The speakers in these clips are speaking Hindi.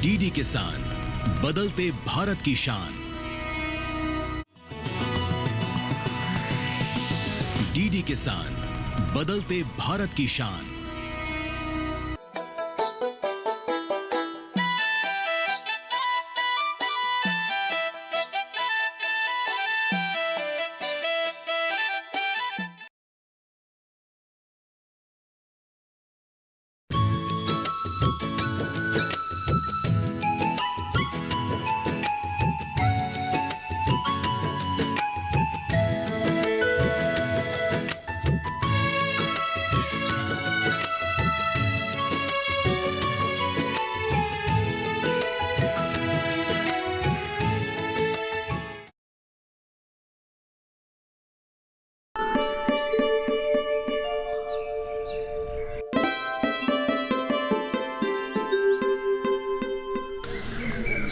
डीडी किसान, बदलते भारत की शान। डीडी किसान, बदलते भारत की शान।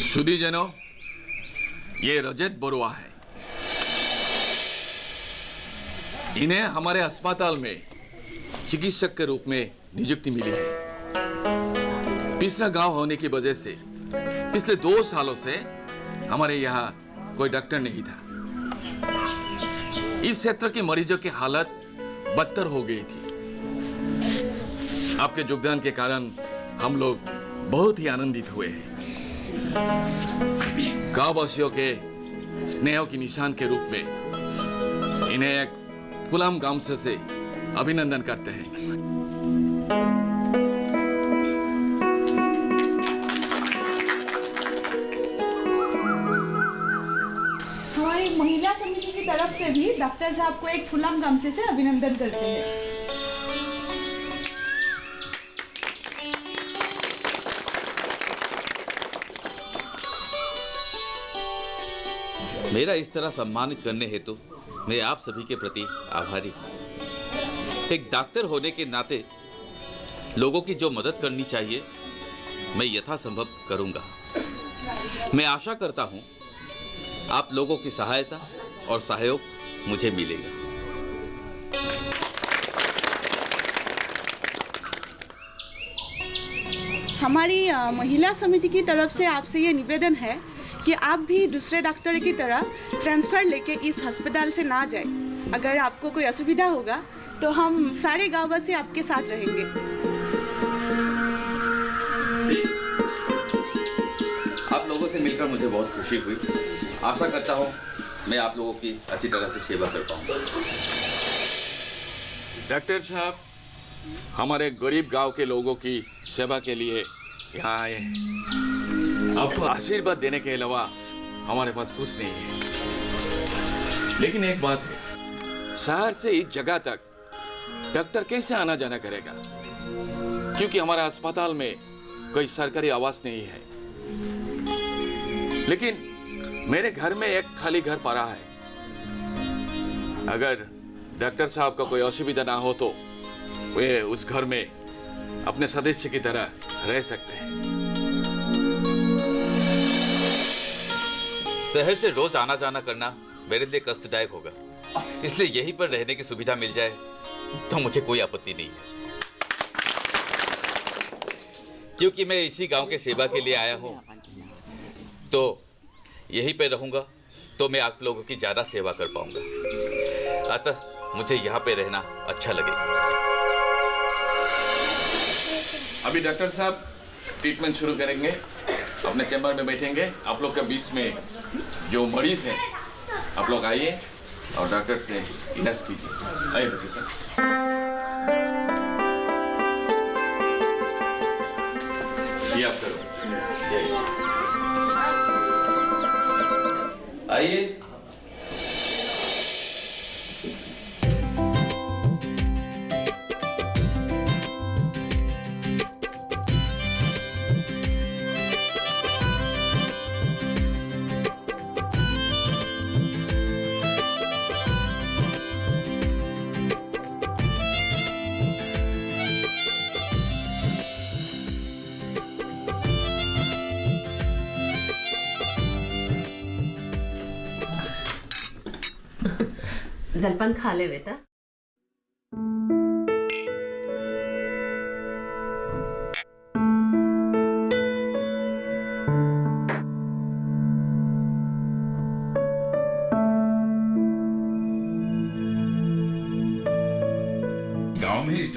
सुधीजनों, ये रजत बरुआ है। इन्हें हमारे अस्पताल में चिकित्सक के रूप में नियुक्ति मिली है। पिछड़ा गांव होने की वजह से पिछले 2 सालों से हमारे यहाँ कोई डॉक्टर नहीं था। इस क्षेत्र के मरीजों की हालत बदतर हो गई थी। आपके योगदान के कारण हम लोग बहुत ही आनंदित हुए हैं। गांववासियों के स्नेह की निशान के रूप में इन्हें एक फुलाम गांव से अभिनंदन करते हैं। हमारी महिला समिति की तरफ से भी डॉक्टर साहब को एक फुलाम गमछे से अभिनंदन करते हैं। मेरा इस तरह सम्मानित करने हेतु मैं आप सभी के प्रति आभारी हूँ। एक डॉक्टर होने के नाते लोगों की जो मदद करनी चाहिए मैं यथासंभव करूँगा। मैं आशा करता हूँ आप लोगों की सहायता और सहयोग मुझे मिलेगा। हमारी महिला समिति की तरफ से आपसे ये निवेदन है कि आप भी दूसरे डॉक्टर की तरह ट्रांसफ़र लेके इस अस्पताल से ना जाए। अगर आपको कोई असुविधा होगा तो हम सारे गांववासी आपके साथ रहेंगे। आप लोगों से मिलकर मुझे बहुत खुशी हुई। आशा करता हूँ मैं आप लोगों की अच्छी तरह से सेवा कर पाऊंगा। डॉक्टर साहब हमारे गरीब गांव के लोगों की सेवा के लिए यहाँ आए हैं। आपको आशीर्वाद देने के अलावा हमारे पास कुछ नहीं है। लेकिन एक बात है, शहर से इस जगह तक डॉक्टर कैसे आना जाना करेगा? क्योंकि हमारा अस्पताल में कोई सरकारी आवास नहीं है। लेकिन मेरे घर में एक खाली घर पड़ा है। अगर डॉक्टर साहब का कोई असुविधा ना हो तो वे उस घर में अपने सदस्य की तरह रह सकते हैं। शहर से रोज आना जाना करना मेरे लिए कष्टदायक होगा, इसलिए यहीं पर रहने की सुविधा मिल जाए तो मुझे कोई आपत्ति नहीं है। क्योंकि मैं इसी गांव के सेवा के लिए आया हूं, तो यहीं पे रहूंगा तो मैं आप लोगों की ज्यादा सेवा कर पाऊंगा। अतः मुझे यहाँ पे रहना अच्छा लगेगा। अभी डॉक्टर साहब ट्रीटमेंट शुरू करेंगे। अपने चैम्बर में बैठेंगे। आप लोग के बीच में जो मरीज हैं आप लोग आइए और डॉक्टर से इलाज कीजिए। आइए डॉक्टर साहब। ये आप करो। आइए। जलपान खा ले बेटा।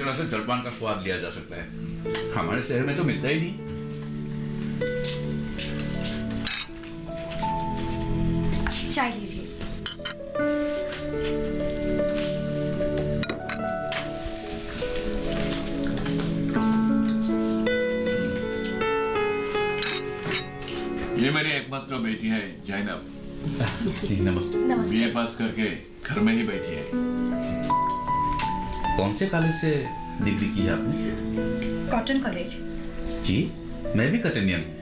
तरह से जलपान का स्वाद लिया जा सकता है। हमारे शहर में तो मिलता ही नहीं। चाय लीजिए। ये मेरी एकमात्र बेटी है जैनब। जी नमस्ते। बीए पास करके घर में ही बैठी है। कौन से कॉलेज से डिग्री की है आपने? Cotton college. जी मैं भी कॉटनियन हूँ।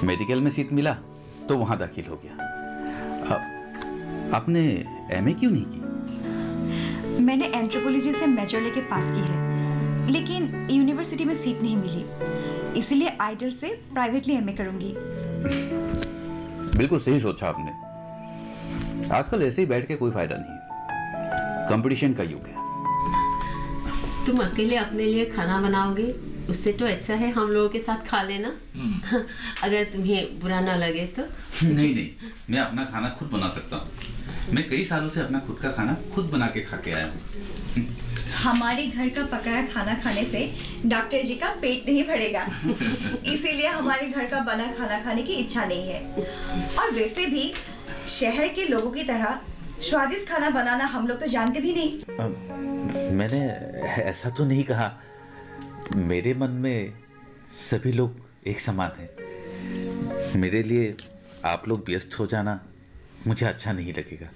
मेडिकल में सीट मिला तो वहाँ दाखिल हो गया। आपने एमए क्यों नहीं की? मैंने एंथ्रोपोलॉजी से मेजर लेके पास की है, लेकिन यूनिवर्सिटी में सीट नहीं मिली, इसीलिए आइडल से प्राइवेटली एमए करूंगी। बिल्कुल सही सोचा आपने। आजकल ऐसे ही बैठ के कोई फायदा नहीं, कंपटीशन का युग है। तुम अकेले अपने लिए खाना बनाओगे, उससे तो अच्छा है हम लोगों के साथ खा लेना। अगर तुम्हें बुरा ना लगे तो। नहीं नहीं, मैं अपना खाना खुद बना सकता हूँ। मैं कई सालों से अपना खुद का खाना खुद बना के खा के आया हूँ। हमारे घर का पकाया खाना खाने से डॉक्टर जी का पेट नहीं भरेगा, इसीलिए हमारे घर का बना खाना खाने की इच्छा नहीं है। और वैसे भी शहर के लोगों की तरह स्वादिष्ट खाना बनाना हम लोग तो जानते भी नहीं। मैंने ऐसा तो नहीं कहा। मेरे मन में सभी लोग एक समान हैं। मेरे लिए आप लोग व्यस्त हो जाना मुझे अच्छा नहीं लगेगा,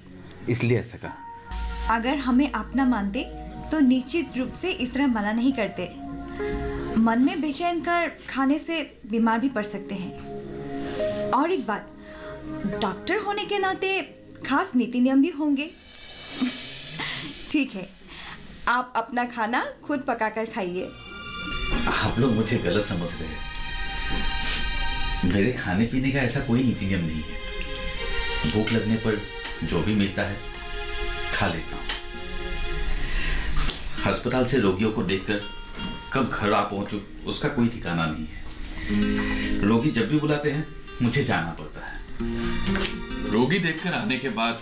इसलिए ऐसा कहा। अगर हमें अपना मानते तो निश्चित रूप से इस तरह मना नहीं करते। मन में बेचैन कर खाने से बीमार भी पड़ सकते हैं। और एक बात, डॉक्टर होने के नाते खास नीति नियम भी होंगे। ठीक है, आप अपना खाना खुद पकाकर खाइए। आप लोग मुझे गलत समझ रहे हैं। मेरे खाने पीने का ऐसा कोई नीति नियम नहीं है। भूख लगने पर जो भी मिलता है खा लेता हूँ। अस्पताल से रोगियों को देखकर कब घर आ पहुंचूं उसका कोई ठिकाना नहीं है। रोगी जब भी बुलाते हैं मुझे जाना पड़ता है। रोगी देखकर आने के बाद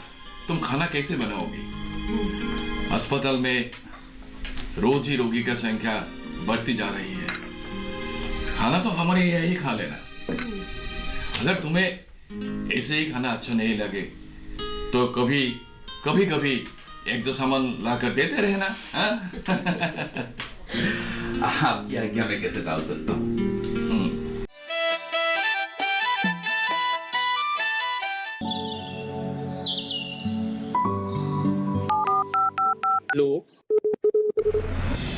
तुम खाना कैसे बनाओगे? अस्पताल में रोज ही रोगी का संख्या बढ़ती जा रही है। खाना तो हमारे यही खा लेना। अगर तुम्हें ऐसे ही खाना अच्छा नहीं लगे तो कभी कभी एक दो सामान ला कर देते रहना। आपकी आज्ञा में कैसे डाल सकता हूँ?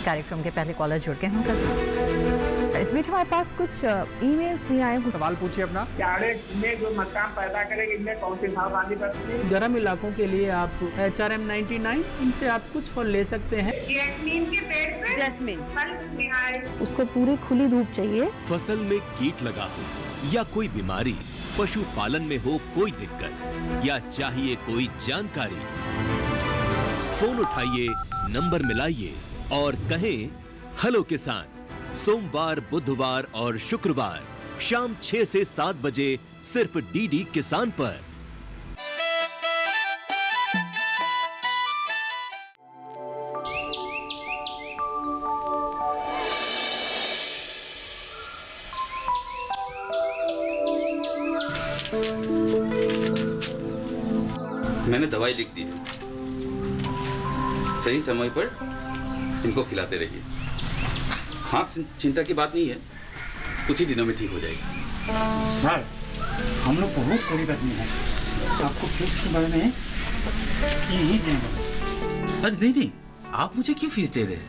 कार्यक्रम के पहले कॉलर जुड़ के हम इस बीच हमारे पास कुछ ईमेल्स भी आए हैं। सवाल पूछिए अपना। में जो मकान पैदा करेंगे इनमें कौन सी सावधानी बरतनी है? गर्म इलाकों के लिए आप HRM 99 इनसे आप कुछ फल ले सकते हैं। नीम के पेड़ पे जैस्मिन, फल उसको पूरी खुली धूप चाहिए। फसल में कीट लगा हो या कोई बीमारी, पशुपालन में हो कोई दिक्कत या चाहिए कोई जानकारी, फोन उठाइए, नंबर मिलाइए और कहें हेलो किसान। सोमवार, बुधवार और शुक्रवार शाम 6 से 7 बजे सिर्फ डीडी किसान पर। मैंने दवाई लिख दी है, सही समय पर इनको खिलाते रहिए। हाँ, चिंता की बात नहीं है, कुछ ही दिनों में ठीक हो जाएगी। सर, हम लोग बहुत गरीब आदमी हैं, आपको फीस के बारे में नहीं देंगे। अरे नहीं, आप मुझे क्यों फीस दे रहे हैं?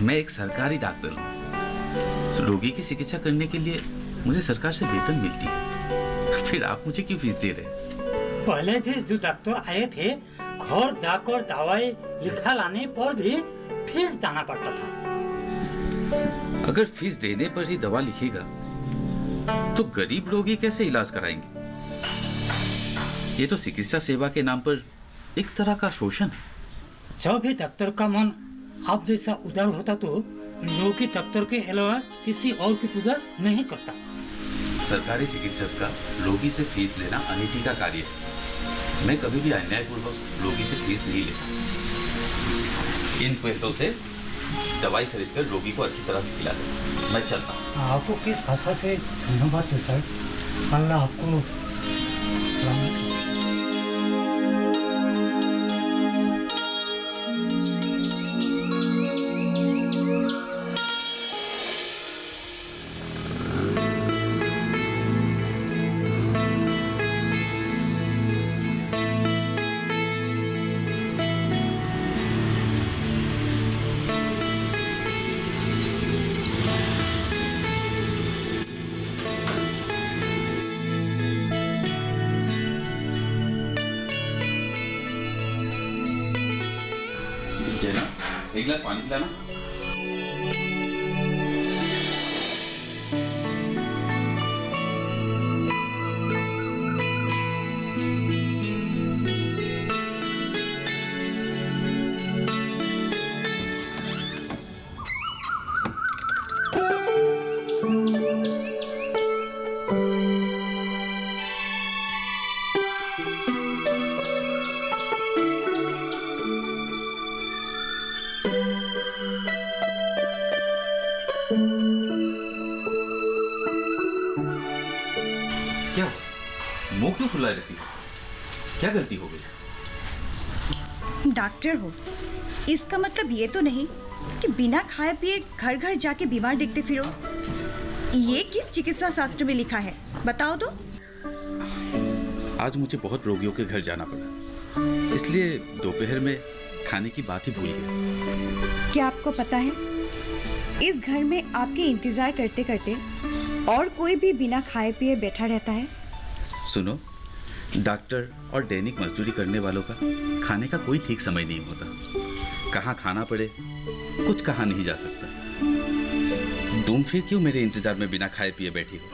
मैं एक सरकारी डॉक्टर हूँ। रोगी की चिकित्सा करने के लिए मुझे सरकार से वेतन मिलती है, फिर आप मुझे क्यों फीस दे रहे हैं? पहले भी जो डॉक्टर आए थे, घर जाकर दवाई लिखा लाने पर भी फीस देना पड़ता था। अगर फीस देने पर ही दवा लिखेगा तो गरीब रोगी कैसे इलाज कराएंगे? ये तो चिकित्सा सेवा के नाम पर एक तरह का शोषण है। जब भी डॉक्टर का मन आप जैसा उदार होता तो रोगी डॉक्टर के अलावा किसी और की पूजा नहीं करता। सरकारी चिकित्सक का रोगी से फीस लेना अनीति का कार्य है। मैं कभी भी अन्यायपूर्वक रोगी से फीस नहीं लेता। इन पैसों से दवाई खरीद कर रोगी को अच्छी तरह से खिला दे। मैं चलता हूँ। आपको किस भाषा से धन्यवाद दे सर। अल्लाह आपको सलामत रखे। एक गिलास पानी पिलाना। क्या मुंह क्यों फुलाए रखी है? क्या गलती हो गई? डॉक्टर हो, इसका मतलब ये तो नहीं कि बिना खाए पिए घर घर जाके बीमार देखते फिरो। ये किस चिकित्सा शास्त्र में लिखा है, बताओ तो। आज मुझे बहुत रोगियों के घर जाना पड़ा, इसलिए दोपहर में खाने की बात ही भूल गया। क्या आपको पता है, इस घर में आपके इंतजार करते करते और कोई भी बिना खाए पिए बैठा रहता है? सुनो, डॉक्टर और दैनिक मजदूरी करने वालों का खाने का कोई ठीक समय नहीं होता। कहाँ खाना पड़े कुछ कहा नहीं जा सकता। तुम फिर क्यों मेरे इंतजार में बिना खाए पिए बैठी हो?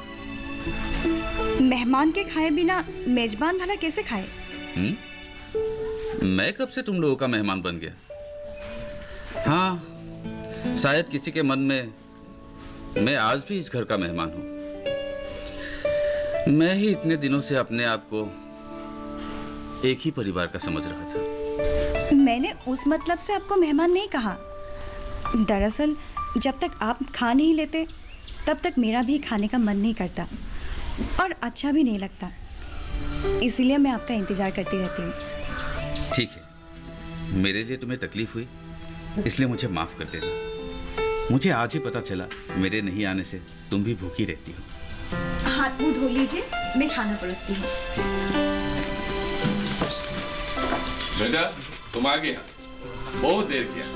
मेहमान के खाए बिना मेजबान भला कैसे खाए? मैं कब से तुम लोगों का मेहमान बन गया? हाँ, शायद किसी के मन में मैं आज भी इस घर का मेहमान हूं। मैं ही इतने दिनों से अपने आप को एक ही परिवार का समझ रहा था। मैंने उस मतलब से आपको मेहमान नहीं कहा। दरअसल जब तक आप खा नहीं लेते तब तक मेरा भी खाने का मन नहीं करता और अच्छा भी नहीं लगता। इसीलिए मैं आपका इंतजार करती रहती हूँ। ठीक है, मेरे लिए तुम्हें तकलीफ हुई इसलिए मुझे माफ कर देना। मुझे आज ही पता चला मेरे नहीं आने से तुम भी भूखी रहती हो। हाथ मुंह धो लीजिए, मैं खाना परोसती हूँ। बेटा तुम आ गया, बहुत देर किया।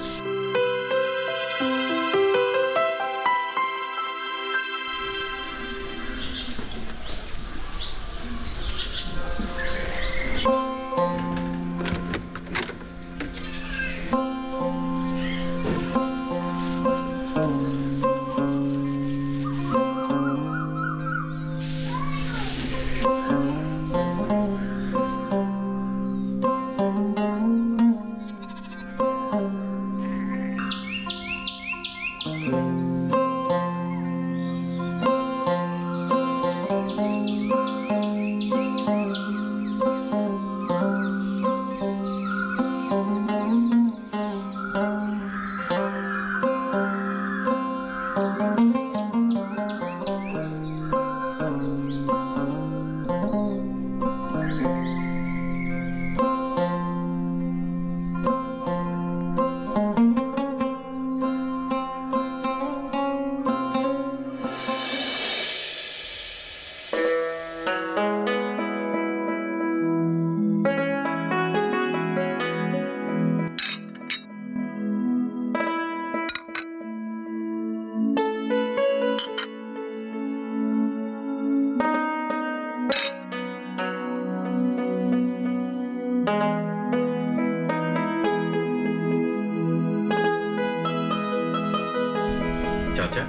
चाचा,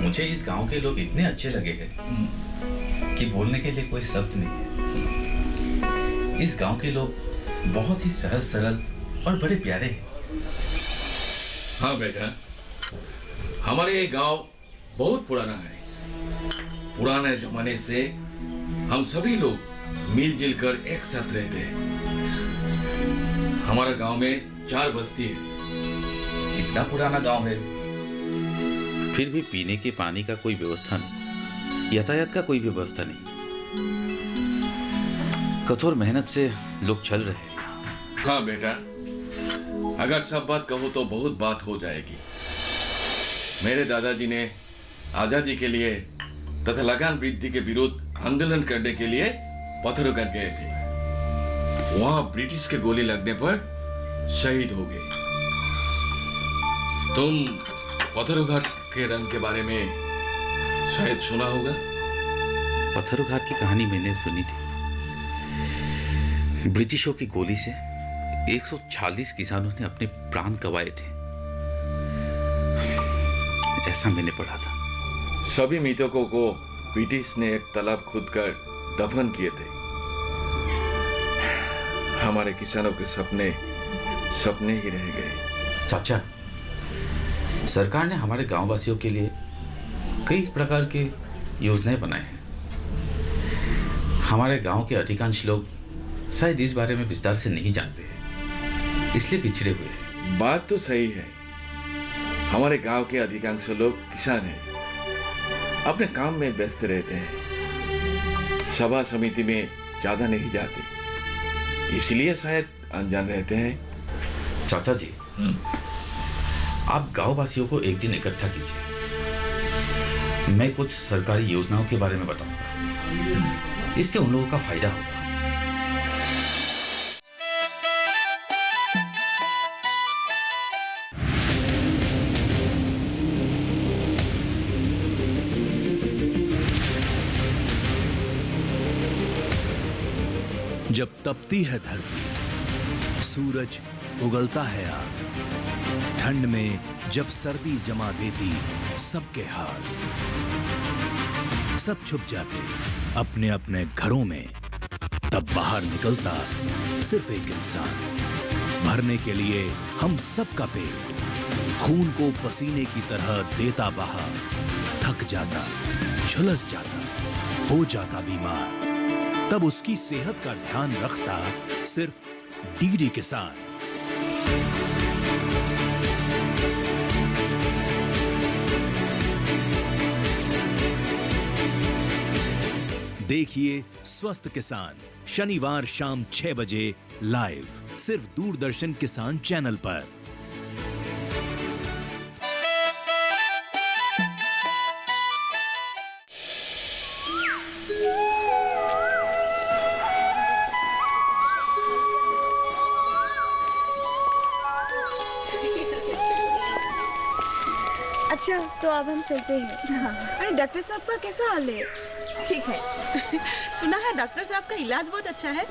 मुझे इस गांव के लोग इतने अच्छे लगे हैं कि बोलने के लिए कोई शब्द नहीं है। इस गांव के लोग बहुत ही सहज सरल और बड़े प्यारे हैं। हाँ बेटा, हमारे ये गांव बहुत पुराना है। पुराने जमाने से हम सभी लोग मिलजुल कर एक साथ रहते हैं। हमारा गांव में 4 बस्ती है। इतना पुराना गांव है, फिर भी पीने के पानी का कोई व्यवस्था नहीं, यातायात का कोई व्यवस्था नहीं। कठोर मेहनत से लोग चल रहे हैं। हाँ बेटा, अगर सब बात कहो तो बहुत बात हो जाएगी। मेरे दादाजी ने आजादी के लिए तथा लगान वृद्धि के विरुद्ध आंदोलन करने के लिए पत्थरघाट गए थे। वहां ब्रिटिश के गोली लगने पर शहीद हो गए। तुम पत्थरघाट के रंग के बारे में शायद सुना होगा। पत्थरघाट की कहानी मैंने सुनी थी। ब्रिटिशों की गोली से 140 किसानों ने अपने प्राण गंवाए थे, ऐसा मैंने पढ़ा था। सभी मृतकों को ब्रिटिश ने एक तालाब खोदकर दफन किए थे। हमारे किसानों के सपने सपने ही रह गए। चाचा, सरकार ने हमारे गांव वासियों के लिए कई प्रकार के योजनाएं बनाए हैं। हमारे गांव के अधिकांश लोग शायद इस बारे में विस्तार से नहीं जानते हैं, इसलिए पिछड़े हुए हैं। बात तो सही है। हमारे गांव के अधिकांश लोग किसान हैं, अपने काम में व्यस्त रहते हैं, सभा समिति में ज्यादा नहीं जाते, इसलिए शायद अनजान रहते हैं। चाचा जी, आप गांव वासियों को एक दिन इकट्ठा कीजिए। मैं कुछ सरकारी योजनाओं के बारे में बताऊंगा, इससे उन लोगों का फायदा होगा। जब तपती है धरती, सूरज उगलता है आग, ठंड में जब सर्दी जमा देती सबके हाल, सब छुप जाते अपने अपने घरों में, तब बाहर निकलता सिर्फ एक इंसान, भरने के लिए हम सबका पेट, खून को पसीने की तरह देता बहा, थक जाता, झुलस जाता, हो जाता बीमार, तब उसकी सेहत का ध्यान रखता सिर्फ डीडी किसान। देखिए स्वस्थ किसान शनिवार शाम 6 बजे लाइव, सिर्फ दूरदर्शन किसान चैनल पर। अच्छा, तो अब हम चलते हैं। हाँ। अरे डॉक्टर साहब का कैसा हाल है? ठीक है। सुना है डॉक्टर साहब का इलाज बहुत अच्छा है।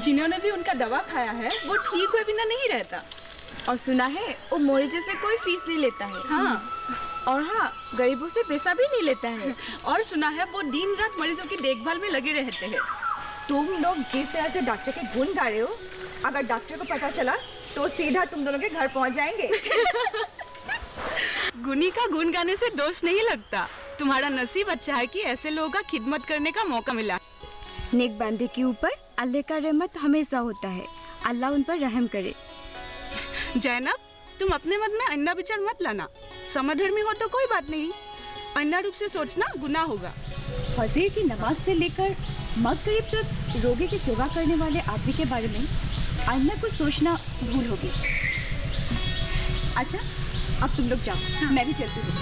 जिन्होंने भी उनका दवा खाया है वो ठीक हुए बिना नहीं रहता। और सुना है वो मरीजों से कोई फीस नहीं लेता है। हाँ। और हाँ, गरीबों से पैसा भी नहीं लेता है। और सुना है वो दिन रात मरीजों की देखभाल में लगे रहते हैं। तुम लोग जिस तरह से डॉक्टर के गुण गा रहे हो, अगर डॉक्टर को पता चला तो सीधा तुम दोनों के घर पहुंच जाएंगे। गुनी का गुण गाने से दोष नहीं लगता। तुम्हारा नसीब अच्छा है कि ऐसे लोगों का खिदमत करने का मौका मिला। नेक बंदे के ऊपर अल्लाह का रहमत हमेशा होता है। अल्लाह उन पर रहम करे। जैनब, तुम अपने मन में अन्ना विचार मत लाना। समधर्मी हो तो कोई बात नहीं, अन्ना रूप से सोचना गुनाह होगा। फजीर की नमाज से लेकर मगरिब तक रोगी की सेवा करने वाले आदमी के बारे में अन्ना को सोचना भूल होगी। अच्छा, अब तुम लोग जाओ। हाँ। मैं भी चलती हूँ।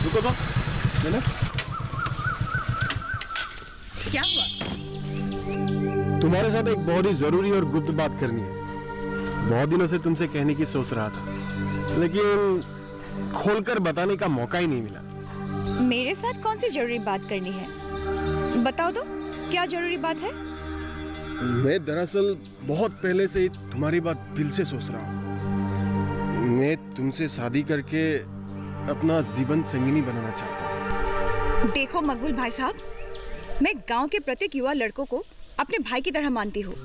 रुको तो। क्या हुआ? तुम्हारे साथ एक बहुत ही जरूरी और गुप्त बात करनी है। बहुत दिनों से तुमसे कहने की सोच रहा था, लेकिन खोलकर बताने का मौका ही नहीं मिला। मेरे साथ कौन सी जरूरी बात करनी है? बताओ तो, क्या जरूरी बात है? मैं दरअसल बहुत पहले से ही तुम्हारी बात दिल से सोच रहा हूँ। मैं तुमसे शादी करके अपना जीवन संगिनी बनाना चाहता हूँ। देखो मकबूल भाई साहब, मैं गांव के प्रत्येक युवा लड़कों को अपने भाई की तरह मानती हूँ,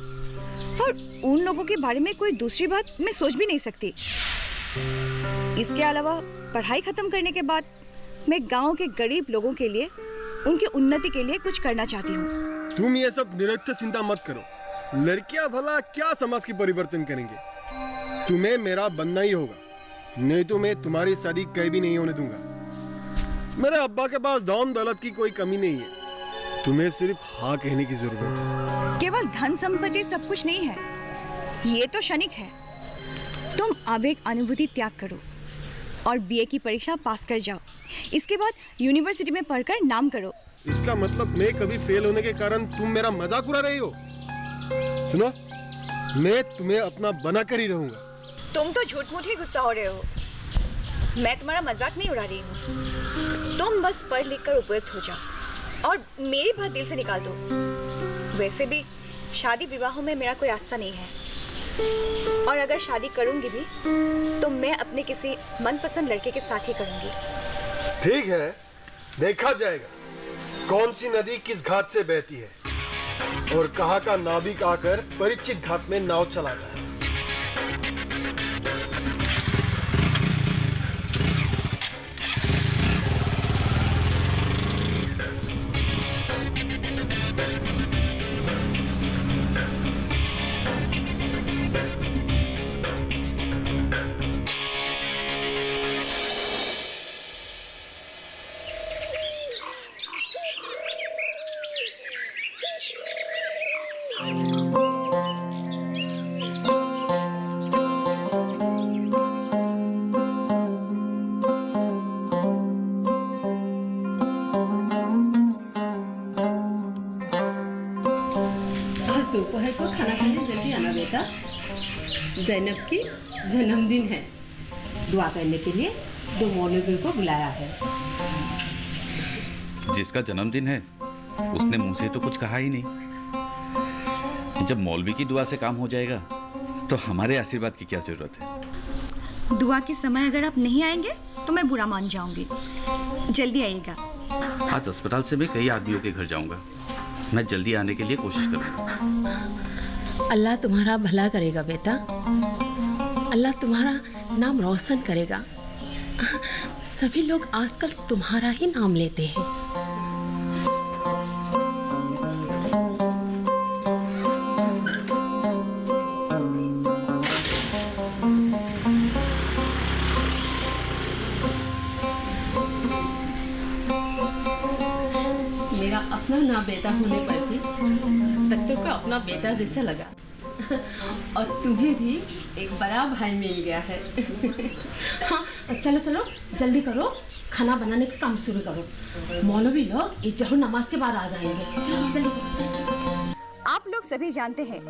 और उन लोगों के बारे में कोई दूसरी बात मैं सोच भी नहीं सकती। इसके अलावा पढ़ाई खत्म करने के बाद मैं गांव के गरीब लोगों के लिए, उनकी उन्नति के लिए कुछ करना चाहती हूँ। तुम ये सब निरर्थक चिंता मत करो। लड़कियां भला क्या समाज की परिवर्तन करेंगे? तुम्हें मेरा बनना ही होगा, नहीं तो मैं तुम्हारी शादी कहीं भी नहीं होने दूंगा। मेरे अब्बा के पास धन दौलत की कोई कमी नहीं है, तुम्हें सिर्फ हाँ कहने की जरूरत है। केवल धन संपत्ति सब कुछ नहीं है, ये तो क्षणिक है। तुम आवेग अनुभूति त्याग करो और बीए की परीक्षा पास कर जाओ। इसके बाद यूनिवर्सिटी में पढ़कर नाम करो। इसका मतलब मैं कभी फेल होने के कारण तुम मेरा मजाक उड़ा रही हो? सुनो, मैं तुम्हें अपना बना कर ही रहूंगा। तुम तो झूठ मूठ ही गुस्सा हो रहे हो। मैं तुम्हारा मजाक नहीं उड़ा रही हूँ। तुम बस पढ़ लिख कर उपयुक्त हो जाओ और मेरी बात दिल से निकाल दो। वैसे भी शादी विवाहों में मेरा कोई आस्था नहीं है, और अगर शादी करूंगी भी तो मैं अपने किसी मनपसंद लड़के के साथ ही करूंगी। ठीक है, देखा जाएगा कौन सी नदी किस घाट से बहती है और कहाँ का नाविक आकर परिचित घाट में नाव चलाता है। दोपहर को खाना खाने जल्दी आना बेटा। जैनब की जन्मदिन है, दुआ करने के लिए 2 मौलवी को बुलाया है। जिसका जन्मदिन है उसने मुंह से तो कुछ कहा ही नहीं। जब मौलवी की दुआ से काम हो जाएगा तो हमारे आशीर्वाद की क्या जरूरत है? दुआ के समय अगर आप नहीं आएंगे तो मैं बुरा मान जाऊंगी। जल्दी आइएगा। आज अस्पताल से मैं कई आदमियों के घर जाऊंगा। मैं जल्दी आने के लिए कोशिश करूंगा। अल्लाह तुम्हारा भला करेगा बेटा, अल्लाह तुम्हारा नाम रोशन करेगा। सभी लोग आजकल तुम्हारा ही नाम लेते हैं। मेरा अपना ना बेटा होने पर भी बच्चों को अपना बेटा जैसा लगा, और तुम्हें भी एक बड़ा भाई मिल गया है। हाँ चलो चलो जल्दी करो, खाना बनाने का काम शुरू करो। मौलवी लोग इस जहर नमाज के बाद आ जाएंगे। जल्दी करो। आप लोग सभी जानते हैं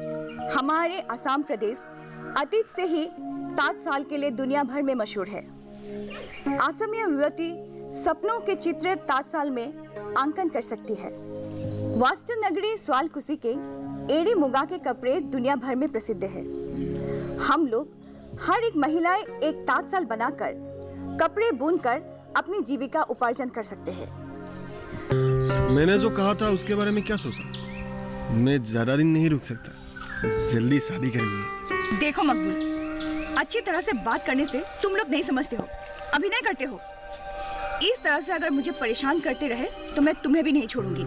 हमारे असम प्रदेश अतीत से ही तात साल के लिए दुनिया भर में मशहूर है। असमिया युवती सपनों के चित्र तात साल में अंकन कर सकती है। वास्तु नगरी स्वालकुसी के एड़ी मुगा के कपड़े दुनिया भर में प्रसिद्ध है। हम लोग हर एक महिलाएं एक तात साल बनाकर कपड़े बुनकर अपनी जीविका उपार्जन कर सकते हैं। मैंने जो कहा था उसके बारे में क्या सोचा? मैं ज्यादा दिन नहीं रुक सकता, जल्दी शादी करनी है। देखो मकबूल, अच्छी तरह से बात करने से तुम लोग नहीं समझते हो, अभिनय करते हो। इस तरह से अगर मुझे परेशान करते रहे तो मैं तुम्हें भी नहीं छोड़ूंगी।